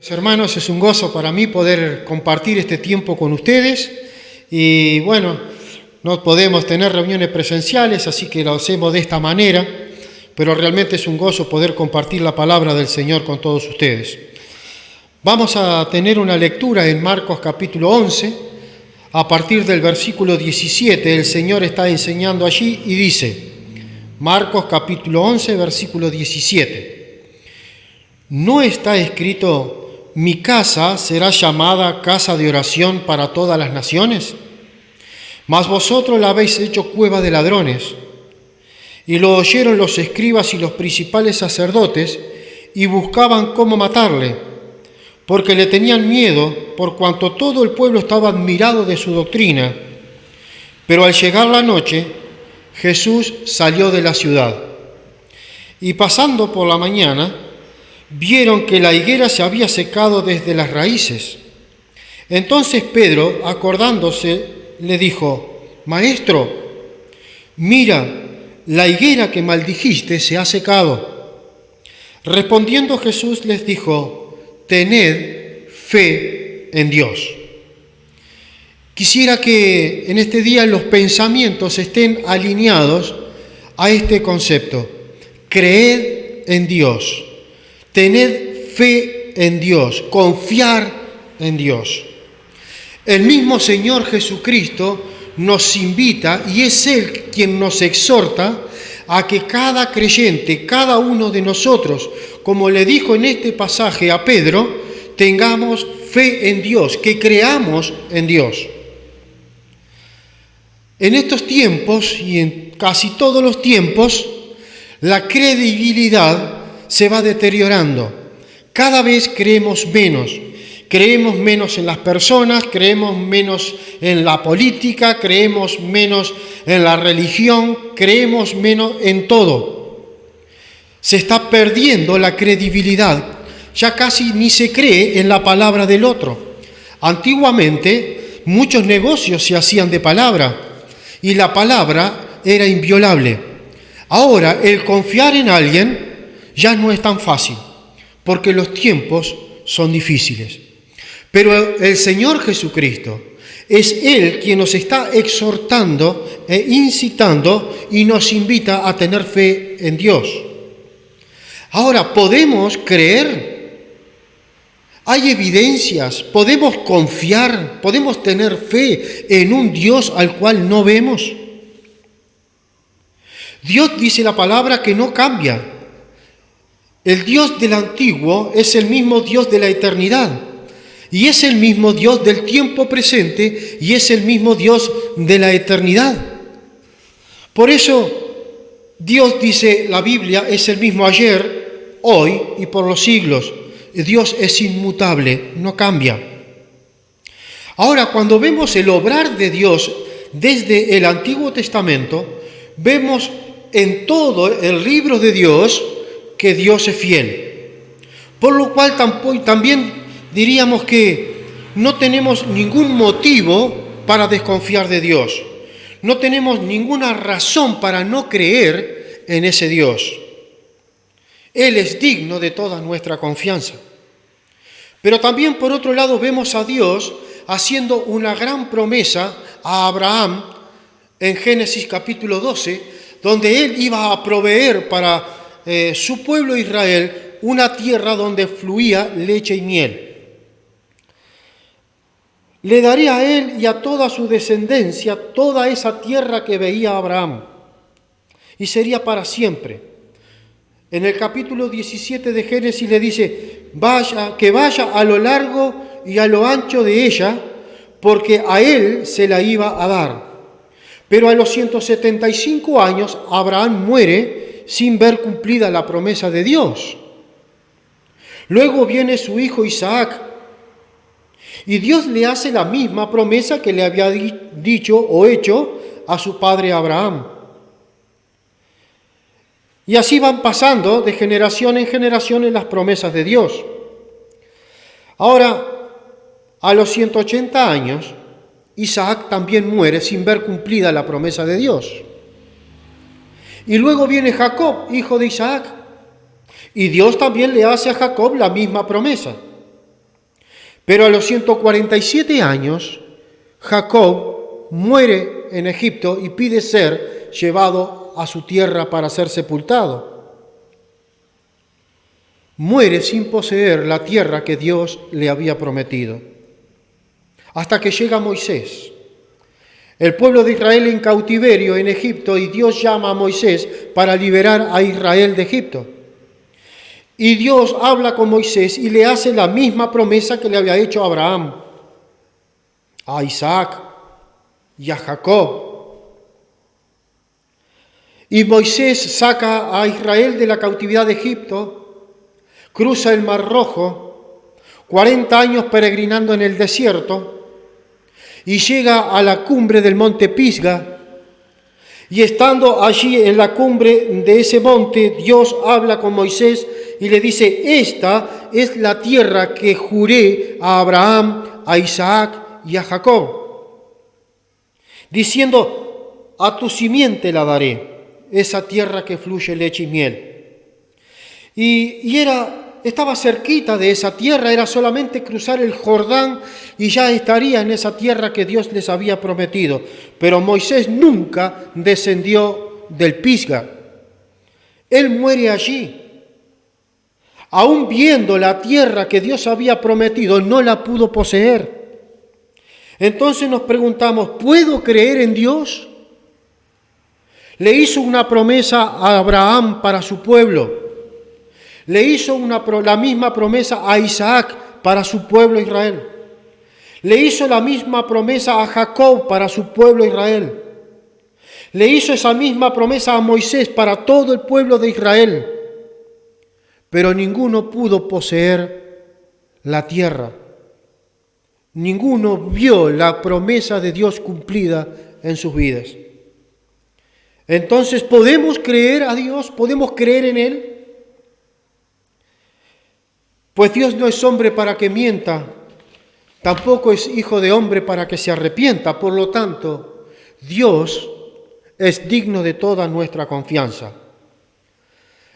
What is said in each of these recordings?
Hermanos, es un gozo para mí poder compartir este tiempo con ustedes y bueno, no podemos tener reuniones presenciales, así que lo hacemos de esta manera, pero realmente es un gozo poder compartir la palabra del Señor con todos ustedes. Vamos a tener una lectura en Marcos capítulo 11, a partir del versículo 17, el Señor está enseñando allí y dice, Marcos capítulo 11, versículo 17, ¿no está escrito: mi casa será llamada casa de oración para todas las naciones? Mas vosotros la habéis hecho cueva de ladrones. Y lo oyeron los escribas y los principales sacerdotes, y buscaban cómo matarle, porque le tenían miedo, por cuanto todo el pueblo estaba admirado de su doctrina. Pero al llegar la noche, Jesús salió de la ciudad. Y pasando por la mañana, vieron que la higuera se había secado desde las raíces. Entonces Pedro, acordándose, le dijo: Maestro, mira, la higuera que maldijiste se ha secado. Respondiendo Jesús les dijo: tened fe en Dios. Quisiera que en este día los pensamientos estén alineados a este concepto. Creed en Dios. Tened fe en Dios, confiar en Dios. El mismo Señor Jesucristo nos invita, y es Él quien nos exhorta, a que cada creyente, cada uno de nosotros, como le dijo en este pasaje a Pedro, tengamos fe en Dios, que creamos en Dios. En estos tiempos, y en casi todos los tiempos, la credibilidad se va deteriorando. Cada vez creemos menos en las personas, creemos menos en la política, creemos menos en la religión, creemos menos en todo. Se está perdiendo la credibilidad, ya casi ni se cree en la palabra del otro. Antiguamente muchos negocios se hacían de palabra y la palabra era inviolable. Ahora el confiar en alguien ya no es tan fácil, porque los tiempos son difíciles. Pero el Señor Jesucristo es Él quien nos está exhortando e incitando y nos invita a tener fe en Dios. Ahora, ¿podemos creer? ¿Hay evidencias? ¿Podemos confiar? ¿Podemos tener fe en un Dios al cual no vemos? Dios, dice la palabra, que no cambia. El Dios del antiguo es el mismo Dios de la eternidad, y es el mismo Dios del tiempo presente, y es el mismo Dios de la eternidad. Por eso, Dios, dice la Biblia, es el mismo ayer, hoy y por los siglos. Dios es inmutable, no cambia. Ahora, cuando vemos el obrar de Dios desde el Antiguo Testamento, vemos en todo el libro de Dios que Dios es fiel. Por lo cual también diríamos que no tenemos ningún motivo para desconfiar de Dios. No tenemos ninguna razón para no creer en ese Dios. Él es digno de toda nuestra confianza. Pero también, por otro lado, vemos a Dios haciendo una gran promesa a Abraham en Génesis capítulo 12, donde Él iba a proveer para su pueblo Israel una tierra donde fluía leche y miel. Le daría a él y a toda su descendencia toda esa tierra que veía Abraham, y sería para siempre. En el capítulo 17 de Génesis le dice: que vaya a lo largo y a lo ancho de ella, porque a él se la iba a dar. Pero a los 175 años Abraham muere sin ver cumplida la promesa de Dios. Luego viene su hijo Isaac, y Dios le hace la misma promesa que le había dicho o hecho a su padre Abraham. Y así van pasando de generación en generación las promesas de Dios. Ahora, a los 180 años, Isaac también muere sin ver cumplida la promesa de Dios. Y luego viene Jacob, hijo de Isaac, y Dios también le hace a Jacob la misma promesa. Pero a los 147 años, Jacob muere en Egipto y pide ser llevado a su tierra para ser sepultado. Muere sin poseer la tierra que Dios le había prometido. Hasta que llega Moisés. El pueblo de Israel en cautiverio en Egipto, y Dios llama a Moisés para liberar a Israel de Egipto. Y Dios habla con Moisés y le hace la misma promesa que le había hecho a Abraham, a Isaac y a Jacob. Y Moisés saca a Israel de la cautividad de Egipto, cruza el Mar Rojo, 40 años peregrinando en el desierto, y llega a la cumbre del monte Pisga. Y estando allí en la cumbre de ese monte, Dios habla con Moisés y le dice: esta es la tierra que juré a Abraham, a Isaac y a Jacob, diciendo: a tu simiente la daré, esa tierra que fluye leche y miel. Estaba cerquita de esa tierra, era solamente cruzar el Jordán y ya estaría en esa tierra que Dios les había prometido. Pero Moisés nunca descendió del Pisga. Él muere allí. Aún viendo la tierra que Dios había prometido, no la pudo poseer. Entonces nos preguntamos, ¿puedo creer en Dios? Le hizo una promesa a Abraham para su pueblo. Le hizo la misma promesa a Isaac para su pueblo Israel. Le hizo la misma promesa a Jacob para su pueblo Israel. Le hizo esa misma promesa a Moisés para todo el pueblo de Israel. Pero ninguno pudo poseer la tierra. Ninguno vio la promesa de Dios cumplida en sus vidas. Entonces, ¿podemos creer a Dios? ¿Podemos creer en Él? Pues Dios no es hombre para que mienta, tampoco es hijo de hombre para que se arrepienta. Por lo tanto, Dios es digno de toda nuestra confianza.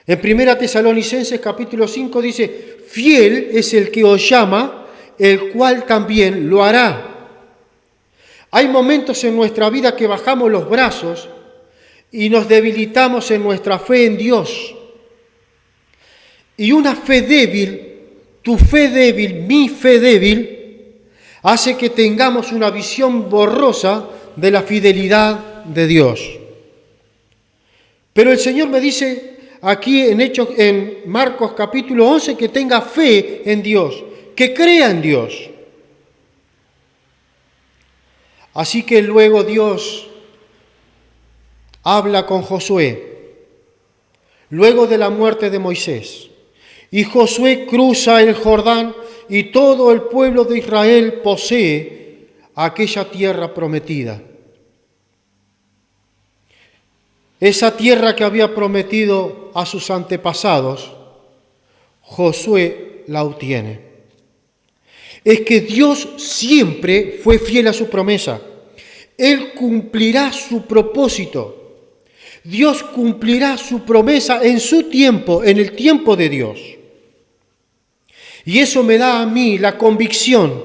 En 1 Tesalonicenses capítulo 5 dice: fiel es el que os llama, el cual también lo hará. Hay momentos en nuestra vida que bajamos los brazos y nos debilitamos en nuestra fe en Dios. Y una fe débil, tu fe débil, mi fe débil, hace que tengamos una visión borrosa de la fidelidad de Dios. Pero el Señor me dice aquí en Marcos capítulo 11 que tenga fe en Dios, que crea en Dios. Así que luego Dios habla con Josué, luego de la muerte de Moisés. Y Josué cruza el Jordán y todo el pueblo de Israel posee aquella tierra prometida. Esa tierra que había prometido a sus antepasados, Josué la obtiene. Es que Dios siempre fue fiel a su promesa. Él cumplirá su propósito. Dios cumplirá su promesa en su tiempo, en el tiempo de Dios. Y eso me da a mí la convicción,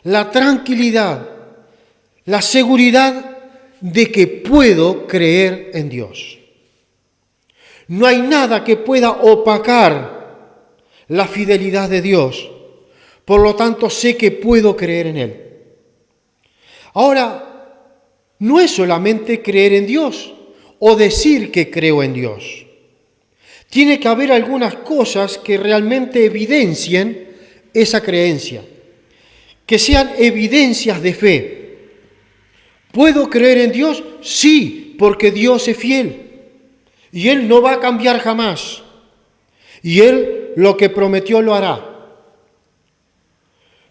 la tranquilidad, la seguridad de que puedo creer en Dios. No hay nada que pueda opacar la fidelidad de Dios. Por lo tanto, sé que puedo creer en Él. Ahora, no es solamente creer en Dios o decir que creo en Dios. Tiene que haber algunas cosas que realmente evidencien esa creencia, que sean evidencias de fe. ¿Puedo creer en Dios? Sí, porque Dios es fiel y Él no va a cambiar jamás. Y Él lo que prometió lo hará.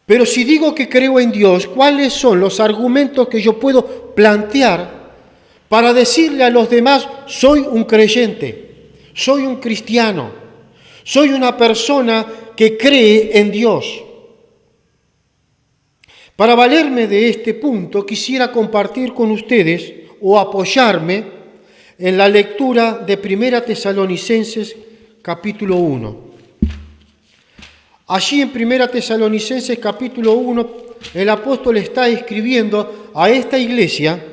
Pero si digo que creo en Dios, ¿cuáles son los argumentos que yo puedo plantear para decirle a los demás: soy un creyente? Soy un cristiano, soy una persona que cree en Dios? Para valerme de este punto, quisiera compartir con ustedes o apoyarme en la lectura de 1 Tesalonicenses capítulo 1. Allí en 1 Tesalonicenses capítulo 1, el apóstol está escribiendo a esta iglesia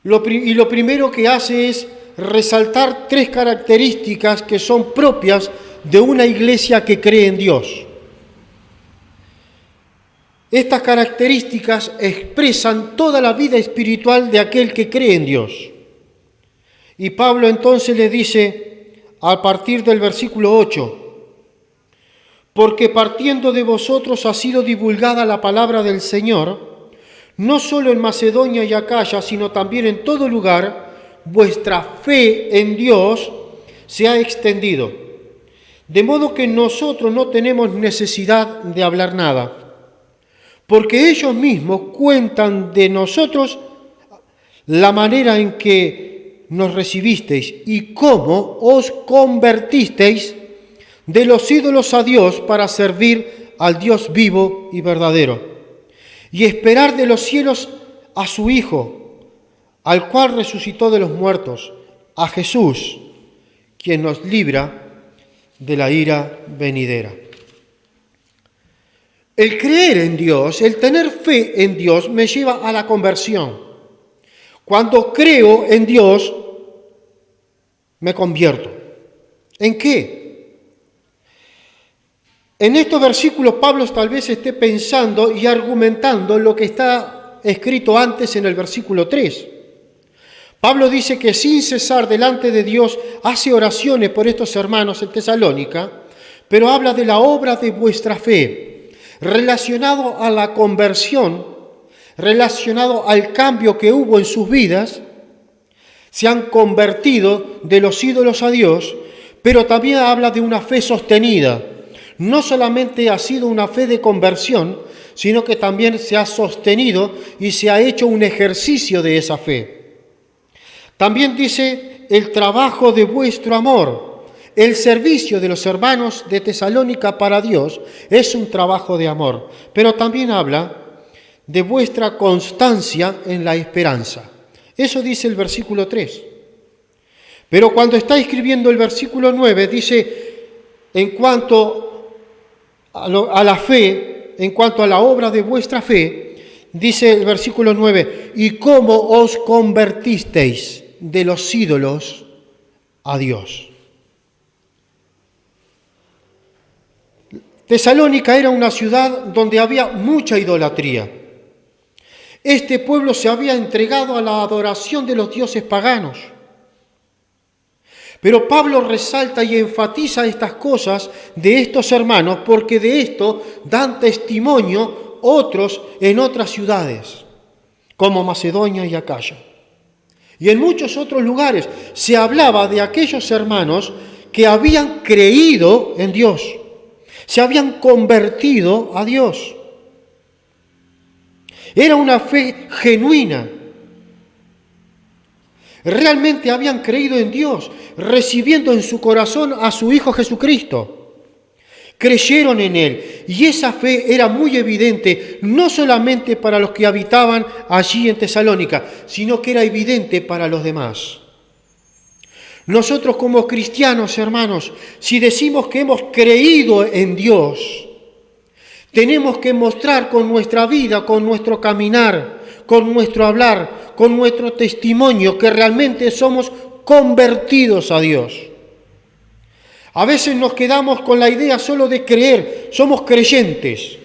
y lo primero que hace es resaltar 3 características que son propias de una iglesia que cree en Dios. Estas características expresan toda la vida espiritual de aquel que cree en Dios. Y Pablo entonces le dice, a partir del versículo 8, porque partiendo de vosotros ha sido divulgada la palabra del Señor, no solo en Macedonia y Acaya, sino también en todo lugar, vuestra fe en Dios se ha extendido. De modo que nosotros no tenemos necesidad de hablar nada, porque ellos mismos cuentan de nosotros la manera en que nos recibisteis y cómo os convertisteis de los ídolos a Dios para servir al Dios vivo y verdadero, y esperar de los cielos a su Hijo, al cual resucitó de los muertos, a Jesús, quien nos libra de la ira venidera. El creer en Dios, el tener fe en Dios, me lleva a la conversión. Cuando creo en Dios, me convierto. ¿En qué? En estos versículos Pablo tal vez esté pensando y argumentando lo que está escrito antes en el versículo 3. Pablo dice que sin cesar delante de Dios hace oraciones por estos hermanos en Tesalónica, pero habla de la obra de vuestra fe, relacionado a la conversión, relacionado al cambio que hubo en sus vidas. Se han convertido de los ídolos a Dios, pero también habla de una fe sostenida. No solamente ha sido una fe de conversión, sino que también se ha sostenido y se ha hecho un ejercicio de esa fe. También dice el trabajo de vuestro amor. El servicio de los hermanos de Tesalónica para Dios es un trabajo de amor, pero también habla de vuestra constancia en la esperanza. Eso dice el versículo 3. Pero cuando está escribiendo el versículo 9, dice, en cuanto a la fe, en cuanto a la obra de vuestra fe, dice el versículo 9, y cómo os convertisteis de los ídolos a Dios. Tesalónica era una ciudad donde había mucha idolatría. Este pueblo se había entregado a la adoración de los dioses paganos. Pero Pablo resalta y enfatiza estas cosas de estos hermanos porque de esto dan testimonio otros en otras ciudades, como Macedonia y Acaya. Y en muchos otros lugares se hablaba de aquellos hermanos que habían creído en Dios, se habían convertido a Dios. Era una fe genuina. Realmente habían creído en Dios, recibiendo en su corazón a su Hijo Jesucristo. Creyeron en Él y esa fe era muy evidente, no solamente para los que habitaban allí en Tesalónica, sino que era evidente para los demás. Nosotros como cristianos, hermanos, si decimos que hemos creído en Dios, tenemos que mostrar con nuestra vida, con nuestro caminar, con nuestro hablar, con nuestro testimonio, que realmente somos convertidos a Dios. A veces nos quedamos con la idea solo de creer, somos creyentes.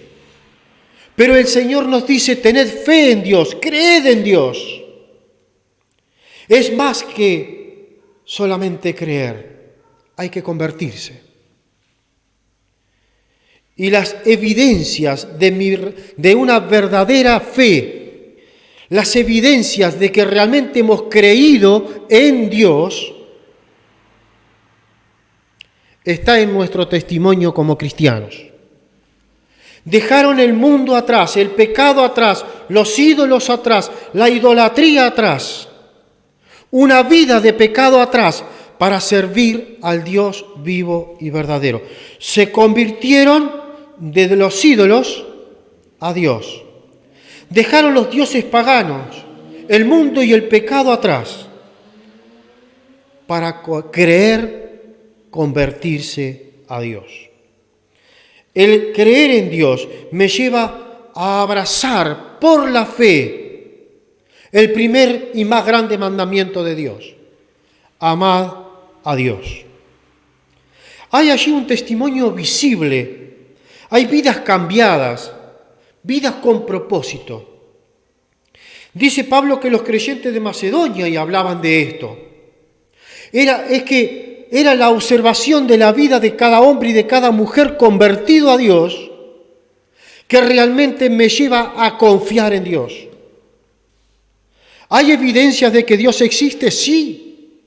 Pero el Señor nos dice, tened fe en Dios, creed en Dios. Es más que solamente creer, hay que convertirse. Y las evidencias de una verdadera fe, las evidencias de que realmente hemos creído en Dios, está en nuestro testimonio como cristianos. Dejaron el mundo atrás, el pecado atrás, los ídolos atrás, la idolatría atrás, una vida de pecado atrás para servir al Dios vivo y verdadero. Se convirtieron de los ídolos a Dios. Dejaron los dioses paganos, el mundo y el pecado atrás, para convertirse a Dios. El creer en Dios me lleva a abrazar por la fe el primer y más grande mandamiento de Dios: amad a Dios. Hay allí un testimonio visible, hay vidas cambiadas, vidas con propósito. Dice Pablo que los creyentes de Macedonia y hablaban de esto. Era la observación de la vida de cada hombre y de cada mujer convertido a Dios que realmente me lleva a confiar en Dios. ¿Hay evidencias de que Dios existe? Sí.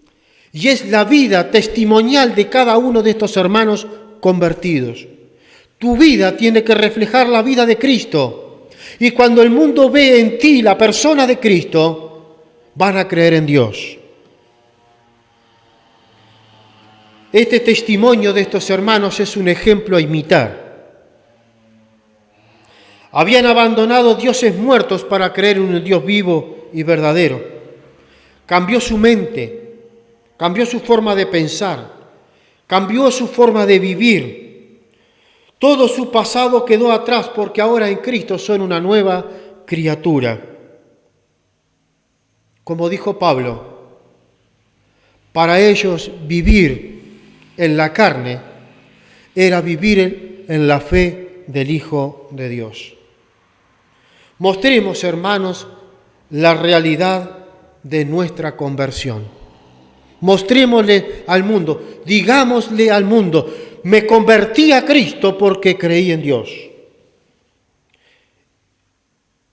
Y es la vida testimonial de cada uno de estos hermanos convertidos. Tu vida tiene que reflejar la vida de Cristo. Y cuando el mundo ve en ti la persona de Cristo, van a creer en Dios. Este testimonio de estos hermanos es un ejemplo a imitar. Habían abandonado dioses muertos para creer en un Dios vivo y verdadero. Cambió su mente, cambió su forma de pensar, cambió su forma de vivir. Todo su pasado quedó atrás porque ahora en Cristo son una nueva criatura. Como dijo Pablo, para ellos vivir en la carne era vivir en la fe del Hijo de Dios. Mostremos, hermanos, la realidad de nuestra conversión. Mostrémosle al mundo, digámosle al mundo: me convertí a Cristo porque creí en Dios.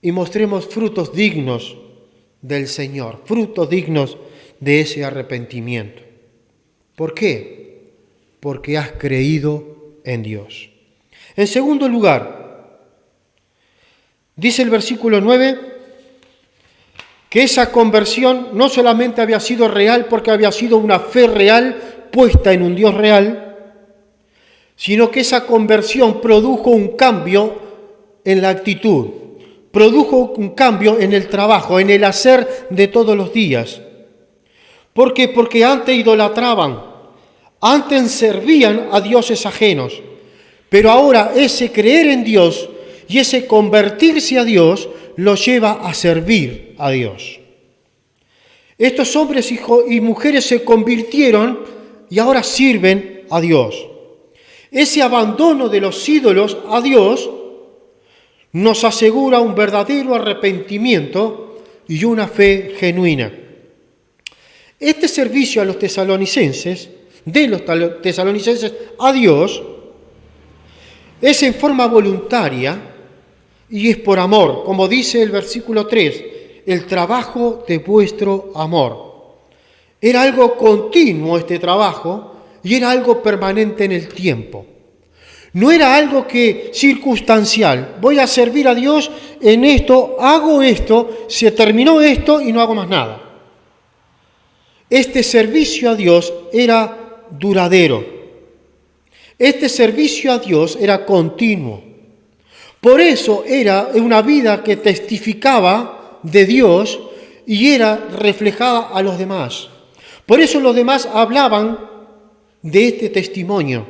Y mostremos frutos dignos del Señor, frutos dignos de ese arrepentimiento. ¿Por qué? Porque has creído en Dios. En segundo lugar, dice el versículo 9, que esa conversión no solamente había sido real porque había sido una fe real puesta en un Dios real, sino que esa conversión produjo un cambio en la actitud, produjo un cambio en el trabajo, en el hacer de todos los días. ¿Por qué? Porque antes idolatraban, antes servían a dioses ajenos, pero ahora ese creer en Dios y ese convertirse a Dios los lleva a servir a Dios. Estos hombres y mujeres se convirtieron y ahora sirven a Dios. Ese abandono de los ídolos a Dios nos asegura un verdadero arrepentimiento y una fe genuina. Este servicio a los tesalonicenses, de los tesalonicenses a Dios, es en forma voluntaria y es por amor, como dice el versículo 3, el trabajo de vuestro amor. Era algo continuo este trabajo y era algo permanente en el tiempo. No era algo circunstancial. Voy a servir a Dios en esto, hago esto, se terminó esto y no hago más nada. Este servicio a Dios era duradero. Este servicio a Dios era continuo. Por eso era una vida que testificaba de Dios y era reflejada a los demás. Por eso los demás hablaban de este testimonio,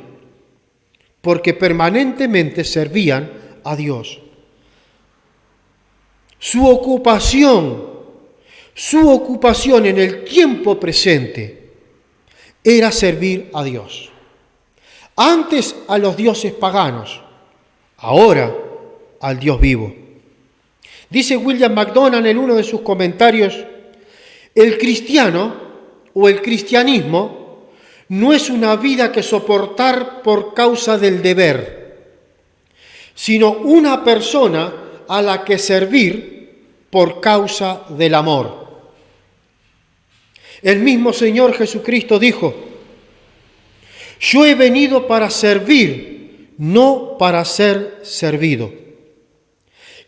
porque permanentemente servían a Dios. Su ocupación en el tiempo presente era servir a Dios. Antes a los dioses paganos, ahora al Dios vivo. Dice William MacDonald en uno de sus comentarios: el cristiano o el cristianismo no es una vida que soportar por causa del deber, sino una persona a la que servir por causa del amor. El mismo Señor Jesucristo dijo: yo he venido para servir, no para ser servido.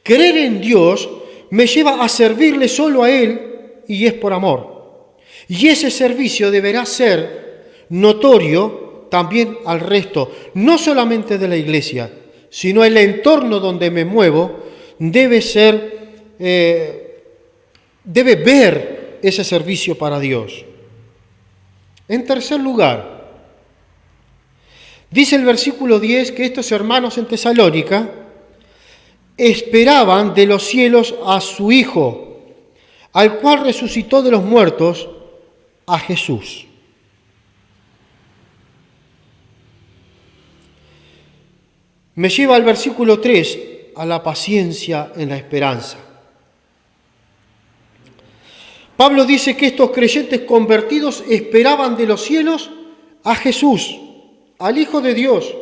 Creer en Dios me lleva a servirle solo a Él y es por amor. Y ese servicio deberá ser notorio también al resto, no solamente de la iglesia, sino el entorno donde me muevo, debe ver ese servicio para Dios. En tercer lugar, dice el versículo 10 que estos hermanos en Tesalónica esperaban de los cielos a su Hijo, al cual resucitó de los muertos, a Jesús. Me lleva al versículo 3, a la paciencia en la esperanza. Pablo dice que estos creyentes convertidos esperaban de los cielos a Jesús, al Hijo de Dios.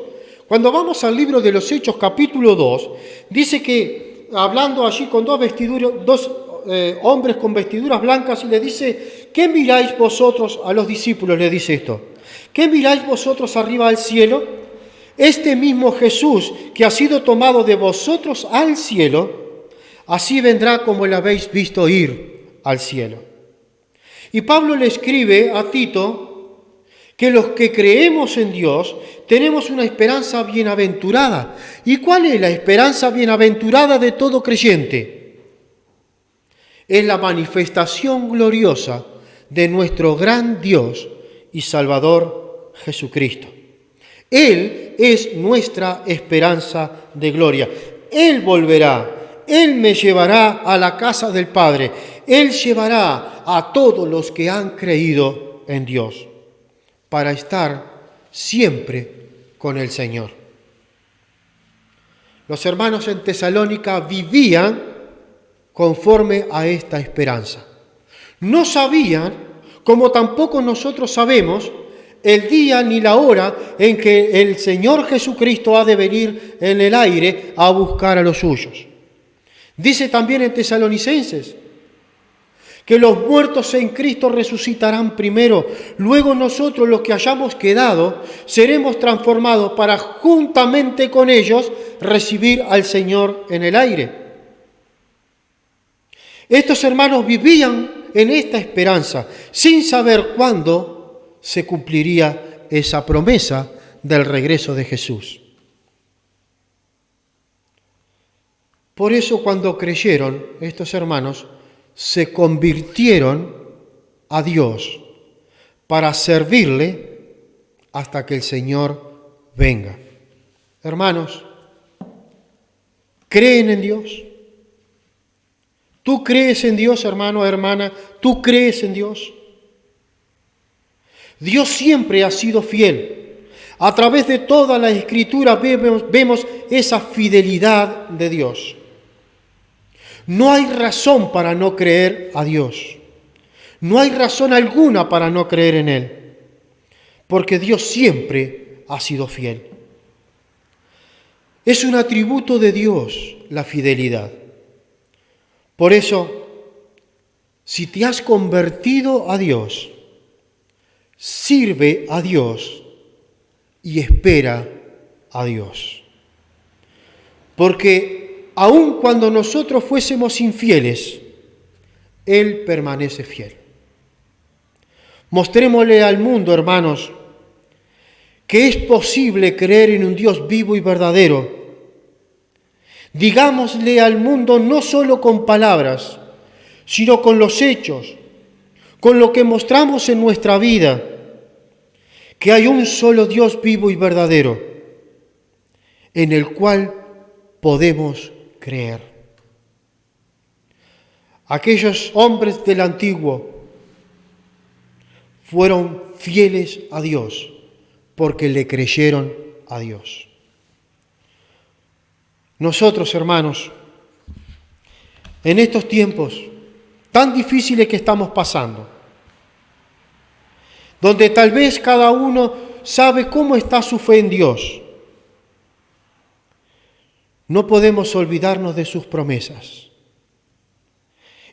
Cuando vamos al libro de los Hechos, capítulo 2, dice que, hablando allí con dos hombres con vestiduras blancas, y le dice: ¿qué miráis vosotros? A los discípulos le dice esto: ¿qué miráis vosotros arriba al cielo? Este mismo Jesús que ha sido tomado de vosotros al cielo, así vendrá como le habéis visto ir al cielo. Y Pablo le escribe a Tito que los que creemos en Dios tenemos una esperanza bienaventurada. ¿Y cuál es la esperanza bienaventurada de todo creyente? Es la manifestación gloriosa de nuestro gran Dios y Salvador Jesucristo. Él es nuestra esperanza de gloria. Él volverá. Él me llevará a la casa del Padre. Él llevará a todos los que han creído en Dios para estar siempre con el Señor. Los hermanos en Tesalónica vivían conforme a esta esperanza. No sabían, como tampoco nosotros sabemos, el día ni la hora en que el Señor Jesucristo ha de venir en el aire a buscar a los suyos. Dice también en Tesalonicenses que los muertos en Cristo resucitarán primero, luego nosotros, los que hayamos quedado, seremos transformados para juntamente con ellos recibir al Señor en el aire. Estos hermanos vivían en esta esperanza, sin saber cuándo se cumpliría esa promesa del regreso de Jesús. Por eso, cuando creyeron, estos hermanos se convirtieron a Dios para servirle hasta que el Señor venga. Hermanos, ¿creen en Dios? ¿Tú crees en Dios, hermano, hermana? ¿Tú crees en Dios? Dios siempre ha sido fiel. A través de toda la Escritura vemos esa fidelidad de Dios. No hay razón para no creer a Dios. No hay razón alguna para no creer en Él, porque Dios siempre ha sido fiel. Es un atributo de Dios la fidelidad. Por eso, si te has convertido a Dios, sirve a Dios y espera a Dios. Porque aun cuando nosotros fuésemos infieles, Él permanece fiel. Mostrémosle al mundo, hermanos, que es posible creer en un Dios vivo y verdadero. Digámosle al mundo no solo con palabras, sino con los hechos, con lo que mostramos en nuestra vida, que hay un solo Dios vivo y verdadero, en el cual podemos creer. Aquellos hombres del antiguo fueron fieles a Dios porque le creyeron a Dios. Nosotros, hermanos, en estos tiempos tan difíciles que estamos pasando, donde tal vez cada uno sabe cómo está su fe en Dios, no podemos olvidarnos de sus promesas.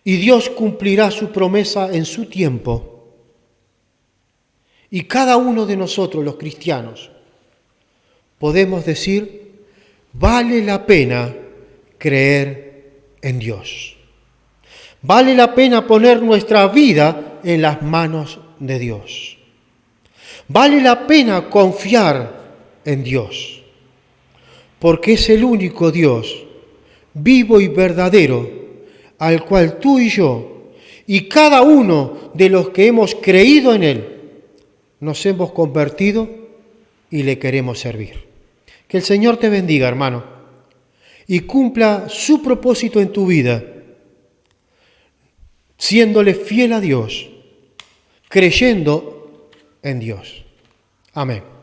Y Dios cumplirá su promesa en su tiempo. Y cada uno de nosotros, los cristianos, podemos decir: vale la pena creer en Dios. Vale la pena poner nuestra vida en las manos de Dios. Vale la pena confiar en Dios, porque es el único Dios vivo y verdadero, al cual tú y yo, y cada uno de los que hemos creído en Él, nos hemos convertido y le queremos servir. Que el Señor te bendiga, hermano, y cumpla su propósito en tu vida, siéndole fiel a Dios, creyendo en Dios. Amén.